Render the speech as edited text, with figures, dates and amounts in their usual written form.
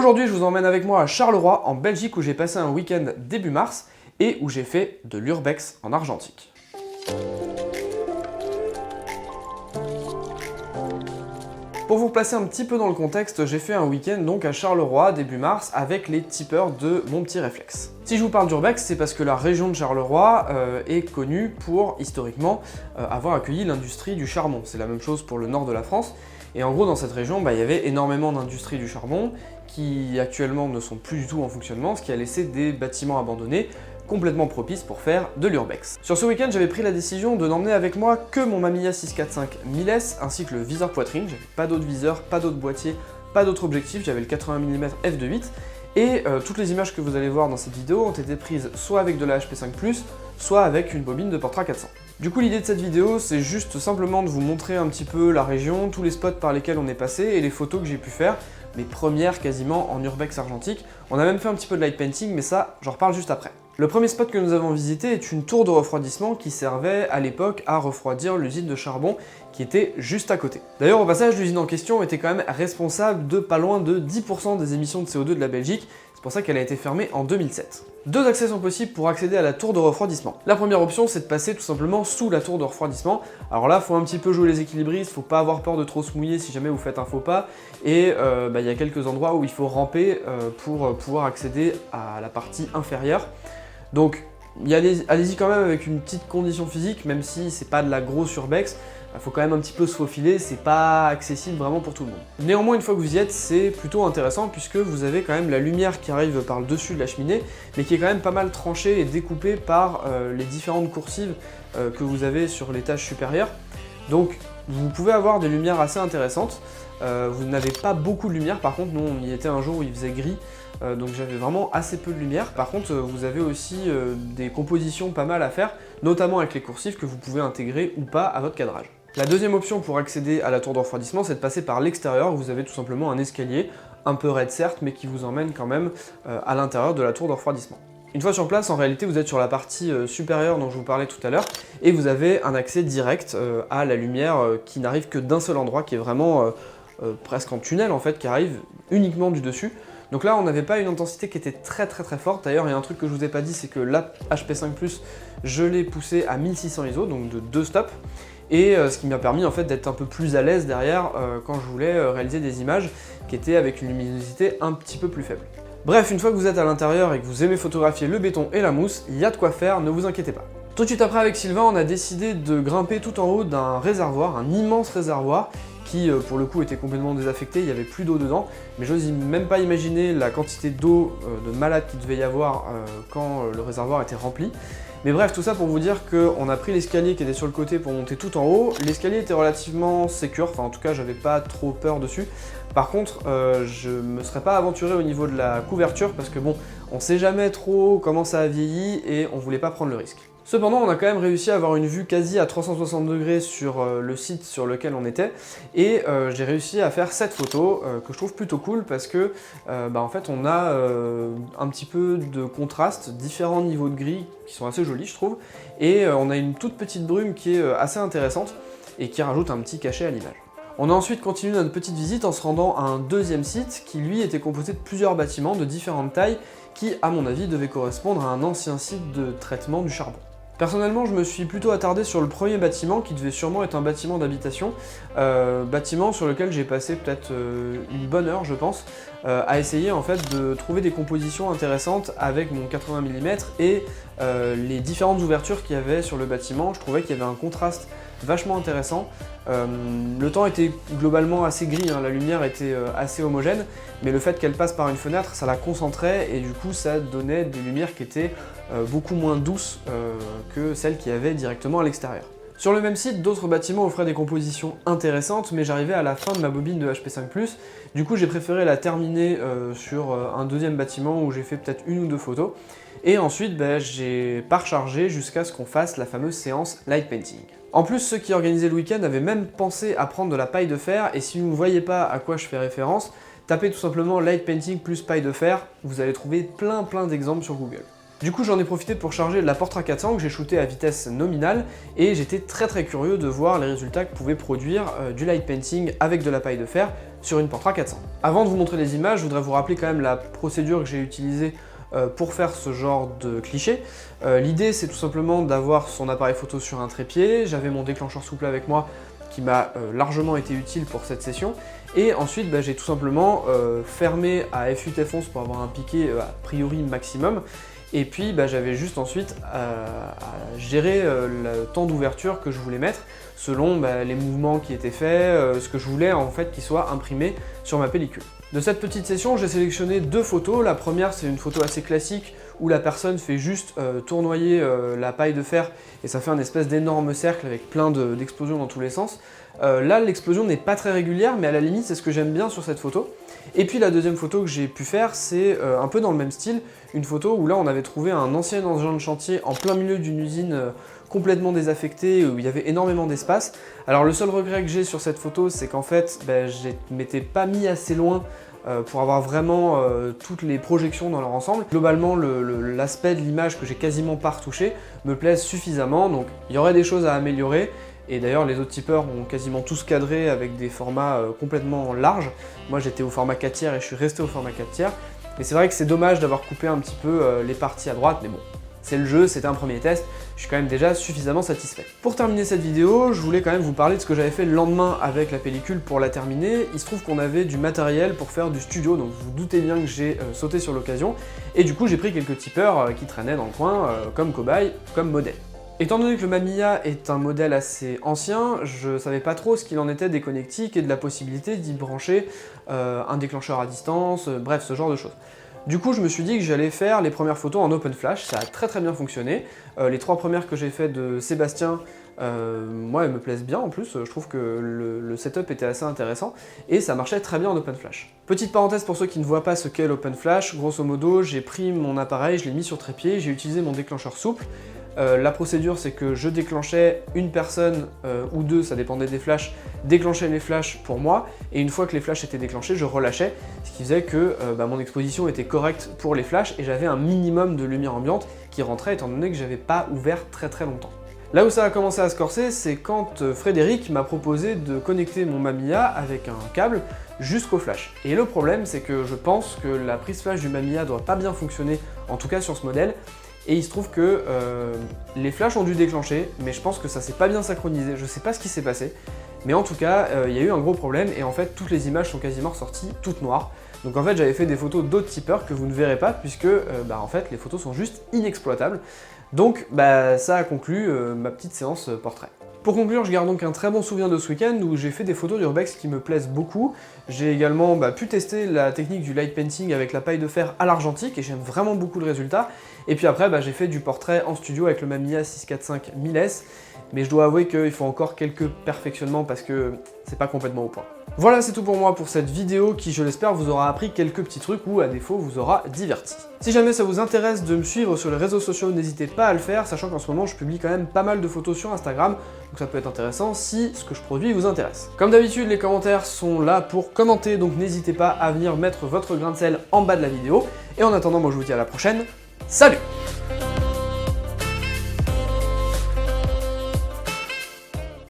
Aujourd'hui, je vous emmène avec moi à Charleroi, en Belgique, où j'ai passé un week-end début mars et où j'ai fait de l'urbex en argentique. Pour vous replacer un petit peu dans le contexte, j'ai fait un week-end donc à Charleroi début mars avec les tipeurs de Mon Petit Réflexe. Si je vous parle d'urbex, c'est parce que la région de Charleroi est connue pour, historiquement, avoir accueilli l'industrie du charbon. C'est la même chose pour le nord de la France. Et en gros, dans cette région, il y avait énormément d'industries du charbon qui actuellement ne sont plus du tout en fonctionnement, ce qui a laissé des bâtiments abandonnés complètement propice pour faire de l'urbex. Sur ce week-end, j'avais pris la décision de n'emmener avec moi que mon Mamiya 645 1000S ainsi que le viseur poitrine. J'avais pas d'autres viseurs, pas d'autres boîtiers, pas d'autres objectifs, j'avais le 80 mm f2.8 et toutes les images que vous allez voir dans cette vidéo ont été prises soit avec de la HP5+, soit avec une bobine de Portra 400. Du coup, l'idée de cette vidéo, c'est juste simplement de vous montrer un petit peu la région, tous les spots par lesquels on est passé et les photos que j'ai pu faire, mes premières quasiment en urbex argentique. On a même fait un petit peu de light painting, mais ça, j'en reparle juste après. Le premier spot que nous avons visité est une tour de refroidissement qui servait à l'époque à refroidir l'usine de charbon qui était juste à côté. D'ailleurs, au passage, l'usine en question était quand même responsable de pas loin de 10% des émissions de CO2 de la Belgique, c'est pour ça qu'elle a été fermée en 2007. Deux accès sont possibles pour accéder à la tour de refroidissement. La première option, c'est de passer tout simplement sous la tour de refroidissement. Alors là, faut un petit peu jouer les équilibristes, faut pas avoir peur de trop se mouiller si jamais vous faites un faux pas, et y a quelques endroits où il faut ramper pour pouvoir accéder à la partie inférieure. Donc allez-y quand même avec une petite condition physique, même si c'est pas de la grosse urbex, il faut quand même un petit peu se faufiler, c'est pas accessible vraiment pour tout le monde. Néanmoins, une fois que vous y êtes, c'est plutôt intéressant puisque vous avez quand même la lumière qui arrive par le dessus de la cheminée, mais qui est quand même pas mal tranchée et découpée par les différentes coursives que vous avez sur l'étage supérieur. Donc vous pouvez avoir des lumières assez intéressantes. Vous n'avez pas beaucoup de lumière, par contre nous on y était un jour où il faisait gris, donc j'avais vraiment assez peu de lumière. Par contre vous avez aussi des compositions pas mal à faire, notamment avec les coursives que vous pouvez intégrer ou pas à votre cadrage. La deuxième option pour accéder à la tour de refroidissement, c'est de passer par l'extérieur, où vous avez tout simplement un escalier, un peu raide certes, mais qui vous emmène quand même à l'intérieur de la tour de refroidissement. Une fois sur place, en réalité, vous êtes sur la partie supérieure dont je vous parlais tout à l'heure, et vous avez un accès direct à la lumière qui n'arrive que d'un seul endroit, qui est vraiment presque en tunnel en fait, qui arrive uniquement du dessus. Donc là, on n'avait pas une intensité qui était très forte. D'ailleurs, il y a un truc que je vous ai pas dit, c'est que la HP5+, je l'ai poussé à 1600 ISO, donc de 2 stops, et ce qui m'a permis en fait d'être un peu plus à l'aise derrière quand je voulais réaliser des images qui étaient avec une luminosité un petit peu plus faible. Bref, une fois que vous êtes à l'intérieur et que vous aimez photographier le béton et la mousse, il y a de quoi faire, ne vous inquiétez pas. Tout de suite après, avec Sylvain, on a décidé de grimper tout en haut d'un réservoir, un immense réservoir, qui pour le coup était complètement désaffecté, il n'y avait plus d'eau dedans, mais j'ose même pas imaginer la quantité d'eau de malade qu'il devait y avoir quand le réservoir était rempli. Mais bref, tout ça pour vous dire qu'on a pris l'escalier qui était sur le côté pour monter tout en haut. L'escalier était relativement sécure, enfin en tout cas j'avais pas trop peur dessus. Par contre, je me serais pas aventuré au niveau de la couverture parce que bon, on sait jamais trop comment ça a vieilli et on voulait pas prendre le risque. Cependant, on a quand même réussi à avoir une vue quasi à 360 degrés sur le site sur lequel on était et j'ai réussi à faire cette photo que je trouve plutôt cool parce que en fait on a un petit peu de contraste, différents niveaux de gris qui sont assez jolis je trouve et on a une toute petite brume qui est assez intéressante et qui rajoute un petit cachet à l'image. On a ensuite continué notre petite visite en se rendant à un deuxième site qui lui était composé de plusieurs bâtiments de différentes tailles qui à mon avis devait correspondre à un ancien site de traitement du charbon. Personnellement, je me suis plutôt attardé sur le premier bâtiment qui devait sûrement être un bâtiment d'habitation, bâtiment sur lequel j'ai passé peut-être une bonne heure je pense, à essayer en fait de trouver des compositions intéressantes avec mon 80 mm et les différentes ouvertures qu'il y avait sur le bâtiment. Je trouvais qu'il y avait un contraste vachement intéressant. Le temps était globalement assez gris, hein, la lumière était assez homogène, mais le fait qu'elle passe par une fenêtre, ça la concentrait et du coup ça donnait des lumières qui étaient beaucoup moins douces que celles qu'il y avait directement à l'extérieur. Sur le même site, d'autres bâtiments offraient des compositions intéressantes, mais j'arrivais à la fin de ma bobine de HP5+, du coup j'ai préféré la terminer sur un deuxième bâtiment où j'ai fait peut-être une ou deux photos, et ensuite j'ai pas rechargé jusqu'à ce qu'on fasse la fameuse séance light painting. En plus, ceux qui organisaient le week-end avaient même pensé à prendre de la paille de fer, et si vous ne voyez pas à quoi je fais référence, tapez tout simplement light painting plus paille de fer, vous allez trouver plein d'exemples sur Google. Du coup, j'en ai profité pour charger la Portra 400 que j'ai shooté à vitesse nominale et j'étais très curieux de voir les résultats que pouvait produire du light painting avec de la paille de fer sur une Portra 400. Avant de vous montrer les images, je voudrais vous rappeler quand même la procédure que j'ai utilisée pour faire ce genre de cliché. L'idée c'est tout simplement d'avoir son appareil photo sur un trépied, j'avais mon déclencheur souple avec moi qui m'a largement été utile pour cette session, et ensuite j'ai tout simplement fermé à f8-f11 pour avoir un piqué a priori maximum, et puis j'avais juste ensuite à gérer le temps d'ouverture que je voulais mettre selon les mouvements qui étaient faits, ce que je voulais en fait qu'il soit imprimé sur ma pellicule. De cette petite session, j'ai sélectionné 2 photos. La première, c'est une photo assez classique où la personne fait juste tournoyer la paille de fer et ça fait un espèce d'énorme cercle avec plein d'explosions dans tous les sens. Là, l'explosion n'est pas très régulière, mais à la limite, c'est ce que j'aime bien sur cette photo. Et puis la deuxième photo que j'ai pu faire, c'est un peu dans le même style, une photo où là, on avait trouvé un ancien engin de chantier en plein milieu d'une usine complètement désaffectée, où il y avait énormément d'espace. Alors le seul regret que j'ai sur cette photo, c'est qu'en fait, je ne m'étais pas mis assez loin pour avoir vraiment toutes les projections dans leur ensemble. Globalement, l'aspect de l'image que j'ai quasiment pas retouché me plaise suffisamment, donc il y aurait des choses à améliorer. Et d'ailleurs, les autres tipeurs ont quasiment tous cadré avec des formats complètement larges. Moi, j'étais au format 4 tiers et je suis resté au format 4 tiers. Et c'est vrai que c'est dommage d'avoir coupé un petit peu les parties à droite, mais bon, c'est le jeu, c'était un premier test, je suis quand même déjà suffisamment satisfait. Pour terminer cette vidéo, je voulais quand même vous parler de ce que j'avais fait le lendemain avec la pellicule pour la terminer. Il se trouve qu'on avait du matériel pour faire du studio, donc vous vous doutez bien que j'ai sauté sur l'occasion, et du coup j'ai pris quelques tipeurs qui traînaient dans le coin, comme cobaye, comme modèle. Étant donné que le Mamiya est un modèle assez ancien, je savais pas trop ce qu'il en était des connectiques et de la possibilité d'y brancher un déclencheur à distance, bref, ce genre de choses. Du coup, je me suis dit que j'allais faire les premières photos en open flash, ça a très bien fonctionné. Les 3 premières que j'ai fait de Sébastien, moi elles me plaisent bien en plus, je trouve que le setup était assez intéressant et ça marchait très bien en open flash. Petite parenthèse pour ceux qui ne voient pas ce qu'est l'open flash, grosso modo j'ai pris mon appareil, je l'ai mis sur trépied, j'ai utilisé mon déclencheur souple. La procédure c'est que je déclenchais une personne ou 2, ça dépendait des flashs, déclenchait les flashs pour moi, et une fois que les flashs étaient déclenchés, je relâchais, ce qui faisait que mon exposition était correcte pour les flashs et j'avais un minimum de lumière ambiante qui rentrait étant donné que j'avais pas ouvert très longtemps. Là où ça a commencé à se corser, c'est quand Frédéric m'a proposé de connecter mon Mamiya avec un câble jusqu'au flash. Et le problème c'est que je pense que la prise flash du Mamiya doit pas bien fonctionner, en tout cas sur ce modèle, et il se trouve que les flashs ont dû déclencher, mais je pense que ça s'est pas bien synchronisé, je sais pas ce qui s'est passé, mais en tout cas, il y a eu un gros problème, et en fait, toutes les images sont quasiment ressorties toutes noires. Donc en fait, j'avais fait des photos d'autres tipeurs que vous ne verrez pas, puisque en fait, les photos sont juste inexploitables. Donc ça a conclu ma petite séance portrait. Pour conclure, je garde donc un très bon souvenir de ce week-end où j'ai fait des photos d'urbex qui me plaisent beaucoup. J'ai également pu tester la technique du light painting avec la paille de fer à l'argentique et j'aime vraiment beaucoup le résultat. Et puis après, j'ai fait du portrait en studio avec le Mamiya 645 1000S, mais je dois avouer qu'il faut encore quelques perfectionnements parce que c'est pas complètement au point. Voilà, c'est tout pour moi pour cette vidéo qui, je l'espère, vous aura appris quelques petits trucs ou à défaut vous aura diverti. Si jamais ça vous intéresse de me suivre sur les réseaux sociaux, n'hésitez pas à le faire, sachant qu'en ce moment je publie quand même pas mal de photos sur Instagram, donc ça peut être intéressant si ce que je produis vous intéresse. Comme d'habitude, les commentaires sont là pour commenter, donc n'hésitez pas à venir mettre votre grain de sel en bas de la vidéo. Et en attendant, moi je vous dis à la prochaine, salut!